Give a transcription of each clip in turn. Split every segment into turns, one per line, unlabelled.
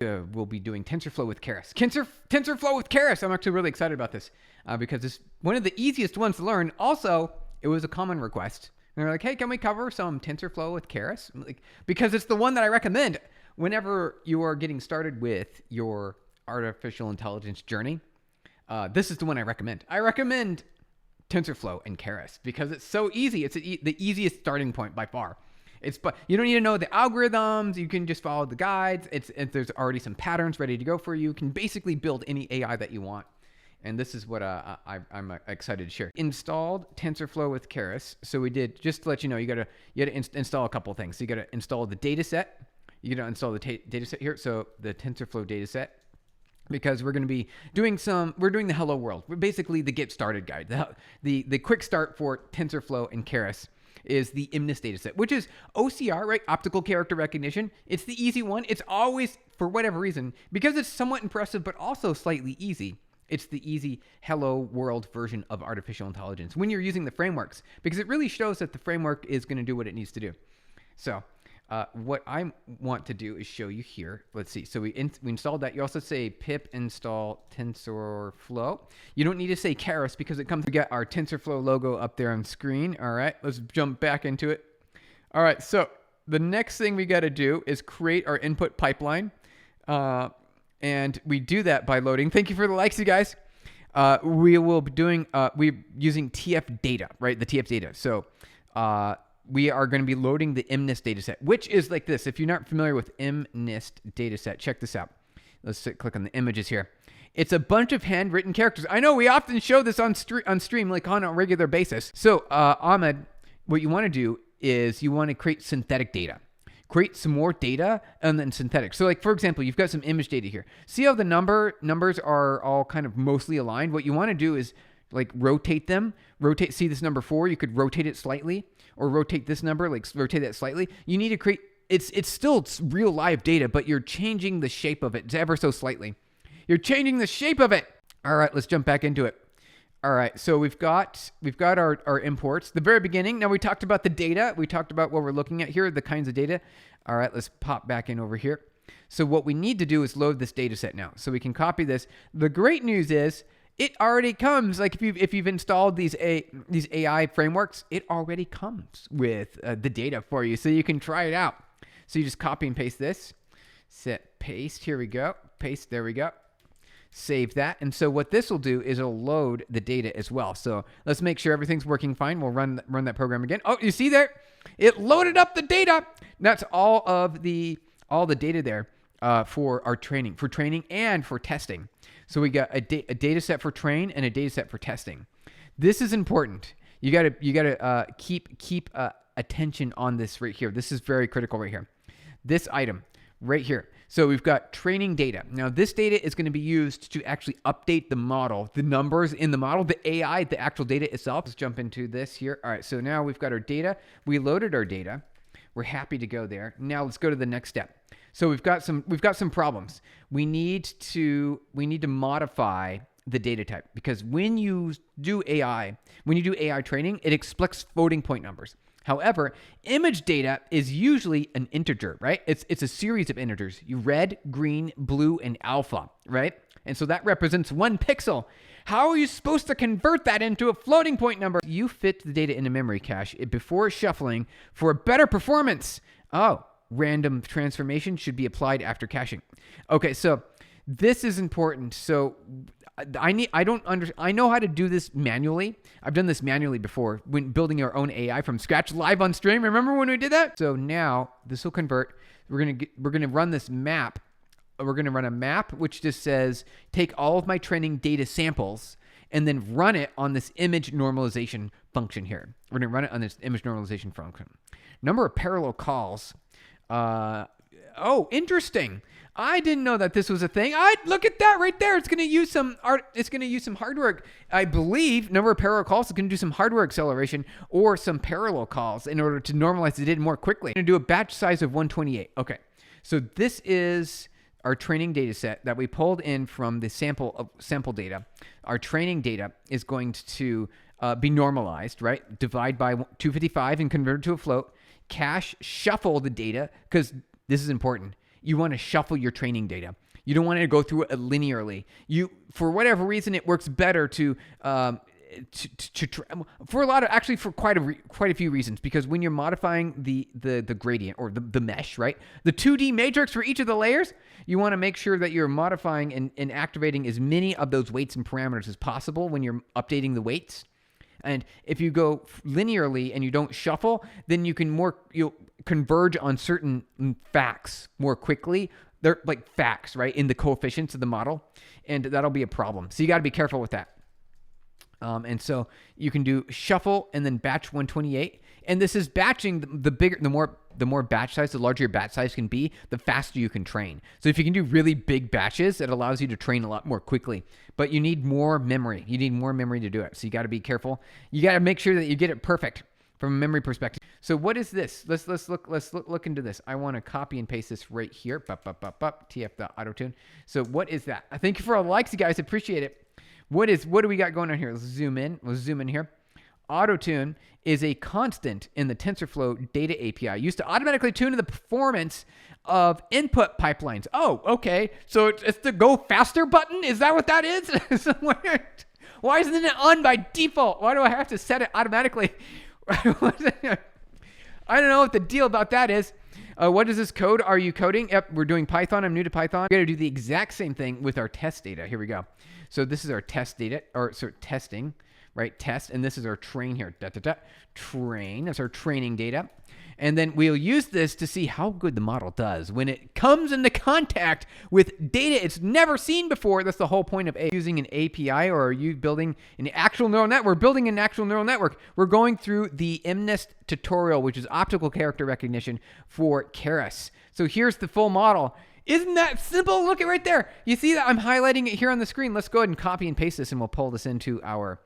We'll be doing TensorFlow with Keras. TensorFlow with Keras. I'm actually really excited about this because it's one of the easiest ones to learn. Also, it was a common request. And they're like, hey, can we cover some TensorFlow with Keras? Like, because it's the one that I recommend whenever you are getting started with your artificial intelligence journey. This is the one I recommend. I recommend TensorFlow and Keras because it's so easy. It's the easiest starting point by far. But you don't need to know the algorithms. You can just follow the guides. There's already some patterns ready to go for you. You can basically build any AI that you want. And this is what I'm excited to share. Installed TensorFlow with Keras. So we did, just to let you know, you gotta install a couple things. So you gotta install the dataset. You gotta install the dataset here. So the TensorFlow dataset, because we're going to be doing we're doing the hello world. We're basically the get started guide. The quick start for TensorFlow and Keras is the MNIST dataset, which is OCR, right? Optical character recognition. It's the easy one. It's always, for whatever reason, because it's somewhat impressive, but also slightly easy. It's the easy hello world version of artificial intelligence when you're using the frameworks, because it really shows that the framework is going to do what it needs to do. So what I want to do is show you here. Let's see. So we installed that. You also say pip install TensorFlow. You don't need to say Keras because we got our TensorFlow logo up there on screen. All right, let's jump back into it. All right, so the next thing we got to do is create our input pipeline. And we do that by loading. Thank you for the likes, you guys. We will be doing, we're using TF data, right? The TF data. So, we are going to be loading the MNIST dataset, which is like this. If you're not familiar with MNIST dataset, check this out. Let's click on the images here. It's a bunch of handwritten characters. I know we often show this on stream, like on a regular basis. So, Ahmed, what you want to do is you want to create synthetic data. Create some more data and then synthetic. So like, for example, you've got some image data here. See how the numbers are all kind of mostly aligned? What you want to do is like rotate them. See this number 4, you could rotate it slightly, or rotate this number, like rotate that slightly. You need to create, it's still real live data, but you're changing the shape of it ever so slightly. You're changing the shape of it. All right, let's jump back into it. All right, so we've got our imports. The very beginning, now we talked about the data. We talked about what we're looking at here, the kinds of data. All right, let's pop back in over here. So what we need to do is load this data set now. So we can copy this. The great news is it already comes. Like if you've installed these AI frameworks, it already comes with the data for you. So you can try it out. So you just copy and paste this. Set paste, here we go. Paste, there we go. Save that. And so what this will do is it'll load the data as well. So let's make sure everything's working fine. We'll run that program again. Oh, you see there? It loaded up the data. That's all the data there for our training and for testing. So we got a data set for train and a data set for testing. This is important. You gotta keep attention on this right here. This is very critical right here. This item right here. So we've got training data. Now this data is going to be used to actually update the model, the numbers in the model, the AI, the actual data itself. Let's jump into this here. All right, so now we've got our data. We loaded our data. We're happy to go there. Now let's go to the next step. So we've got some problems. We need to modify the data type, because when you do AI training, it expects floating point numbers. However, image data is usually an integer, right? It's a series of integers, red, green, blue, and alpha, right? And so that represents 1 pixel. How are you supposed to convert that into a floating point number? You fit the data into memory cache before shuffling for a better performance. Oh, random transformation should be applied after caching. Okay, so this is important. So I know how to do this manually. I've done this manually before when building our own AI from scratch live on stream. Remember when we did that? So now this will convert. We're gonna run this map. We're gonna run a map which just says take all of my training data samples and then run it on this image normalization function here. We're gonna run it on this image normalization function. Number of parallel calls. Oh, interesting. I didn't know that this was a thing. Look at that right there. It's going to use some hardware. I believe number of parallel calls is going to do some hardware acceleration or some parallel calls in order to normalize the data more quickly. I'm going to do a batch size of 128. Okay. So this is our training data set that we pulled in from the sample data. Our training data is going to be normalized, right? Divide by 255 and convert it to a float. Cache, shuffle the data, because this is important. you want to shuffle your training data. You don't want to go through it linearly. For whatever reason, it works better for a lot of, actually for quite a few reasons, because when you're modifying the gradient or the mesh, right? The 2D matrix for each of the layers, you want to make sure that you're modifying and activating as many of those weights and parameters as possible when you're updating the weights. And if you go linearly and you don't shuffle, then you'll converge on certain facts more quickly. They're like facts, right, in the coefficients of the model, and that'll be a problem. So you got to be careful with that. And so you can do shuffle and then batch 128. And this is batching the more batch size, the larger your batch size can be, the faster you can train. So if you can do really big batches, it allows you to train a lot more quickly. But you need more memory. You need more memory to do it. So you got to be careful. You got to make sure that you get it perfect from a memory perspective. So what is this? Let's look into this. I want to copy and paste this right here. TF.autotune. So what is that? Thank you for all the likes, you guys. Appreciate it. What do we got going on here? Let's zoom in. Let's zoom in here. Autotune is a constant in the TensorFlow data API used to automatically tune the performance of input pipelines. Oh, okay. So it's the go faster button? Is that what that is? Why isn't it on by default? Why do I have to set it automatically? I don't know what the deal about that is. What is this code? Are you coding? Yep, we're doing Python. I'm new to Python. We're going to do the exact same thing with our test data. Here we go. So this is our test data, or testing, right? Test, and this is our train here. Train, that's our training data. And then we'll use this to see how good the model does when it comes into contact with data it's never seen before. That's the whole point of using an API, or are you building an actual neural network? We're building an actual neural network. We're going through the MNIST tutorial, which is optical character recognition for Keras. So here's the full model. Isn't that simple? Look at right there. You see that I'm highlighting it here on the screen. Let's go ahead and copy and paste this, and we'll pull this into our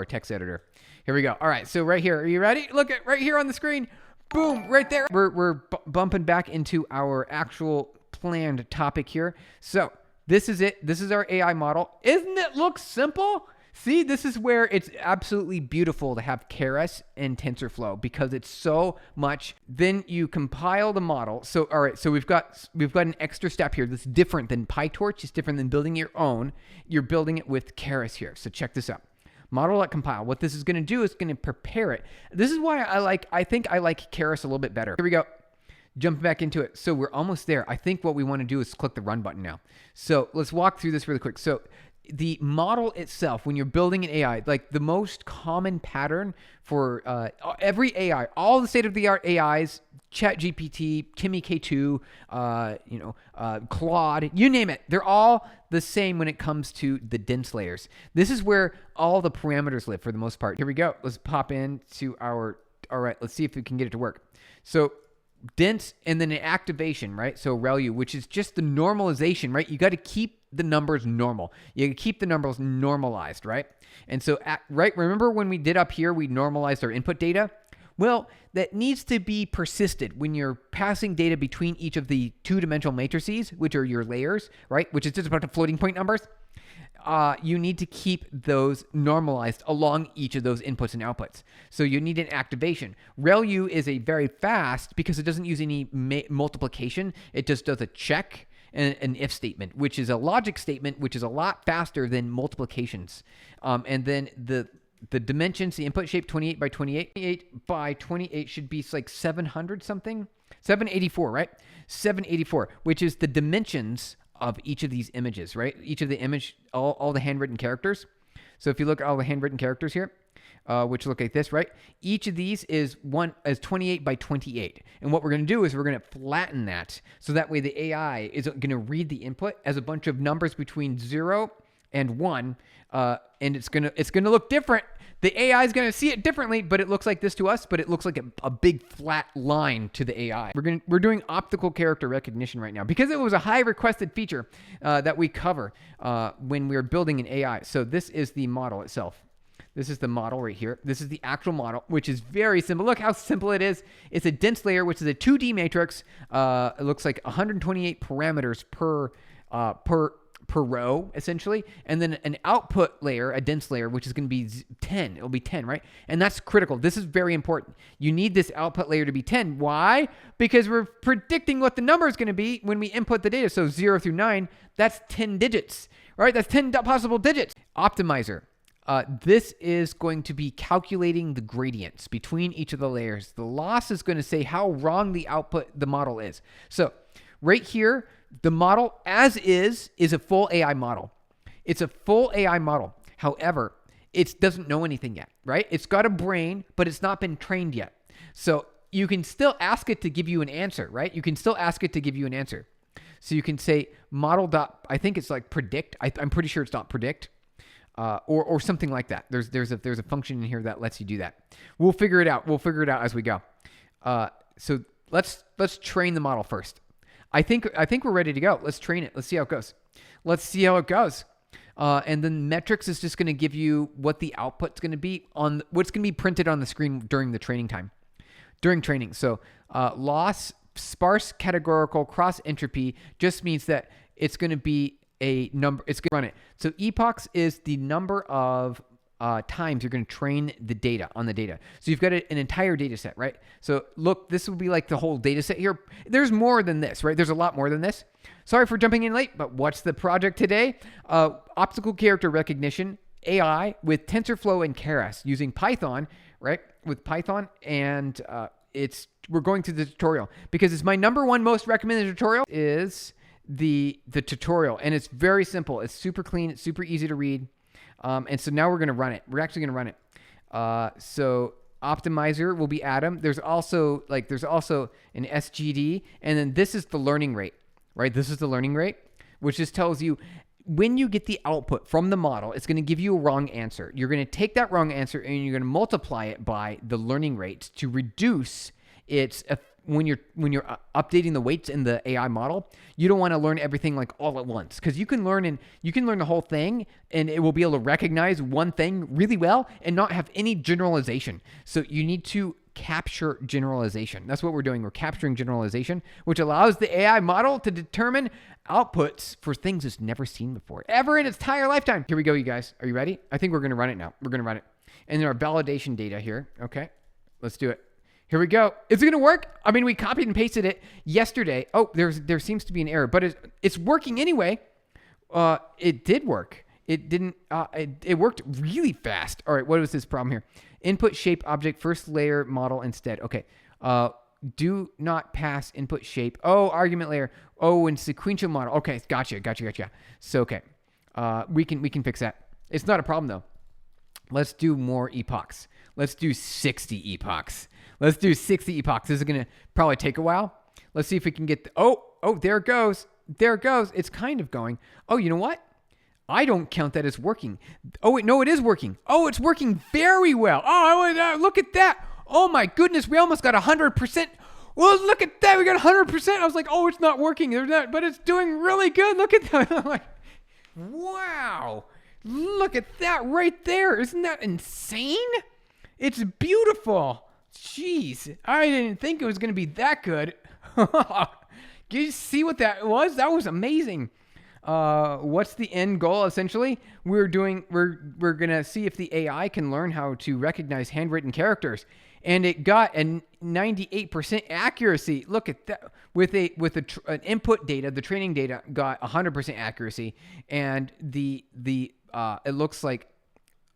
text editor. Here we go. All right. So right here, are you ready? Look at right here on the screen. Boom, right there. We're bumping back into our actual planned topic here. So this is it. This is our AI model. Isn't it look simple? See, this is where it's absolutely beautiful to have Keras and TensorFlow, because it's so much. Then you compile the model. So, all right, so we've got an extra step here that's different than PyTorch. It's different than building your own. You're building it with Keras here. So check this out. Model.compile. What this is going to do is going to prepare it. This is why I think I like Keras a little bit better. Here we go. Jump back into it. So we're almost there. I think what we want to do is click the run button now. So let's walk through this really quick. So the model itself, when you're building an AI, like the most common pattern for every AI, all the state-of-the-art AIs, ChatGPT, Kimi K2, Claude, you name it, they're all the same when it comes to the dense layers. This is where all the parameters live for the most part. Here we go. Let's pop into all right, let's see if we can get it to work. So dense and then an activation, right? So ReLU, which is just the normalization, right? You got to keep the numbers normal. You keep the numbers normalized, right? And so, remember when we did up here, we normalized our input data? Well, that needs to be persisted when you're passing data between each of the two-dimensional matrices, which are your layers, right? Which is just a bunch of floating point numbers. You need to keep those normalized along each of those inputs and outputs. So you need an activation. ReLU is a very fast, because it doesn't use any multiplication. It just does a check and an if statement, which is a logic statement, which is a lot faster than multiplications. And then the dimensions, the input shape, 28 by 28. 28 by 28 should be like 700 something. 784, right? 784, which is the dimensions of each of these images, right? Each of the image, all the handwritten characters. So if you look at all the handwritten characters here, which look like this, right? Each of these is 28 by 28. And what we're going to do is we're going to flatten that. So that way the AI is going to read the input as a bunch of numbers between 0 and 1. And it's going to look different. The AI is going to see it differently, but it looks like this to us, but it looks like a big flat line to the AI. We're doing optical character recognition right now because it was a high requested feature that we cover when we're building an AI. So this is the model itself. This is the model right here. This is the actual model, which is very simple. Look how simple it is. It's a dense layer, which is a 2D matrix. It looks like 128 parameters per per row, essentially, and then an output layer, a dense layer, which is going to be 10. It'll be 10, right? And that's critical. This is very important. You need this output layer to be 10. Why? Because we're predicting what the number is going to be when we input the data. So 0 through 9, that's 10 digits, right? That's 10 possible digits. Optimizer. This is going to be calculating the gradients between each of the layers. The loss is going to say how wrong the model is. So right here, the model as is a full AI model. It's a full AI model. However, it doesn't know anything yet, right? It's got a brain, but it's not been trained yet. So you can still ask it to give you an answer, right? You can still ask it to give you an answer. So you can say model dot, I think it's like predict. I'm pretty sure it's not predict. Or something like that. There's a function in here that lets you do that. We'll figure it out. We'll figure it out as we go. So let's train the model first. I think we're ready to go. Let's train it. Let's see how it goes. And then metrics is just going to give you what the output's going to be on what's going to be printed on the screen during the training time. During training. So loss, sparse categorical cross entropy just means that it's going to be a number. It's going to run it. So epochs is the number of times you're going to train the data on the data. So you've got an entire data set, right? So look, this will be like the whole data set here. There's more than this, right? There's a lot more than this. Sorry for jumping in late, but what's the project today? Optical character recognition, AI with TensorFlow and Keras using Python, right? With Python, and we're going through the tutorial because it's my number one most recommended tutorial is the tutorial, and it's very simple. It's super clean. It's super easy to read. And so now we're going to run it. We're actually going to run it. So optimizer will be Atom. There's also an SGD, and then this is the learning rate, right? This is the learning rate, which just tells you when you get the output from the model, it's going to give you a wrong answer. You're going to take that wrong answer and you're going to multiply it by the learning rate to reduce its when you're updating the weights in the AI model. You don't want to learn everything like all at once, because you can learn the whole thing and it will be able to recognize one thing really well and not have any generalization. So you need to capture generalization. That's what we're doing. We're capturing generalization, which allows the AI model to determine outputs for things it's never seen before, ever in its entire lifetime. Here we go, you guys. Are you ready? I think we're going to run it now. We're going to run it. And then our validation data here. Okay, let's do it. Here we go. Is it going to work? I mean, we copied and pasted it yesterday. Oh, there seems to be an error, but it's working anyway. It did work. It didn't. It worked really fast. All right, what was this problem here? Input shape object first layer model instead. Okay. Do not pass input shape. Oh, argument layer. Oh, and sequential model. Okay, gotcha. So okay, we can fix that. It's not a problem though. Let's do more epochs. Let's do 60 epochs. Let's do 60 epochs. This is going to probably take a while. Let's see if we can get oh, there it goes. There it goes. It's kind of going. Oh, you know what? I don't count that as working. Oh, wait, no, it is working. Oh, it's working very well. Oh, look at that. Oh, my goodness. We almost got 100%. Well, look at that. We got 100%. I was like, oh, it's not working. There's not, but it's doing really good. Look at that. I'm like, wow. Look at that right there. Isn't that insane? It's beautiful. Jeez. I didn't think it was going to be that good. Did you see what that was? That was amazing. What's the end goal? Essentially, we're going to see if the AI can learn how to recognize handwritten characters. And it got a 98% accuracy. Look at that. With an input data, the training data got 100% accuracy, and it looks like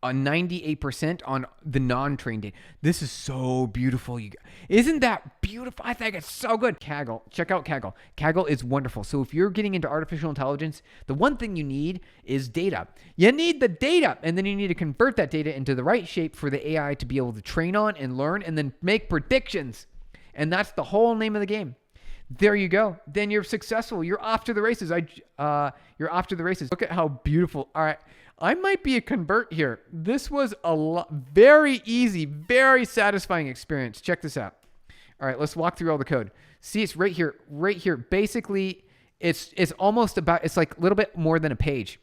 a 98% on the non-trained data. This is so beautiful. Isn't that beautiful? I think it's so good. Kaggle. Check out Kaggle. Kaggle is wonderful. So if you're getting into artificial intelligence, the one thing you need is data. You need the data, and then you need to convert that data into the right shape for the AI to be able to train on and learn and then make predictions. And that's the whole name of the game. There you go. Then you're successful. You're off to the races. You're off to the races. Look at how beautiful. All right. I might be a convert here. This was very easy, very satisfying experience. Check this out. All right, let's walk through all the code. See, it's right here. Basically, it's almost about, it's like a little bit more than a page.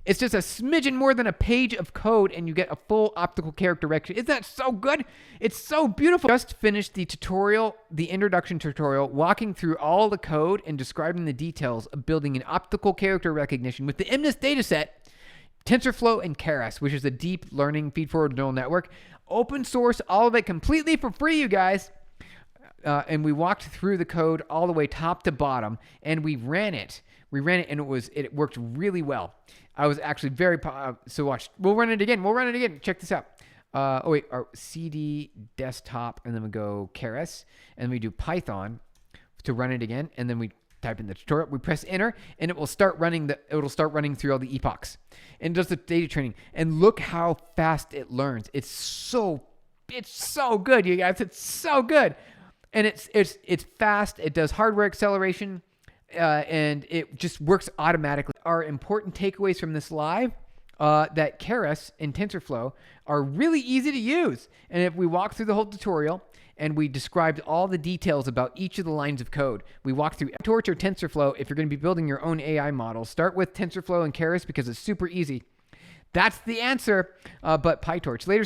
It's just a smidgen more than a page of code, and you get a full optical character recognition. Isn't that so good? It's so beautiful. Just finished the tutorial, the introduction tutorial, walking through all the code and describing the details of building an optical character recognition with the MNIST dataset, TensorFlow, and Keras, which is a deep learning feed-forward neural network. Open source, all of it completely for free, you guys. And we walked through the code all the way top to bottom, and we ran it. And it worked really well. I was actually very so watch. We'll run it again. Check this out. Our CD desktop, and then we go Keras, and we do Python to run it again, and then we type in the tutorial. We press enter, and it will start running through all the epochs, and does the data training. And look how fast it learns. It's so good, you guys. It's so good. And it's fast. It does hardware acceleration, and it just works automatically. Our important takeaways from this live, that Keras and TensorFlow are really easy to use. And if we walk through the whole tutorial and we described all the details about each of the lines of code, we walk through PyTorch or TensorFlow. If you're going to be building your own AI model, start with TensorFlow and Keras because it's super easy. That's the answer, but PyTorch. Later.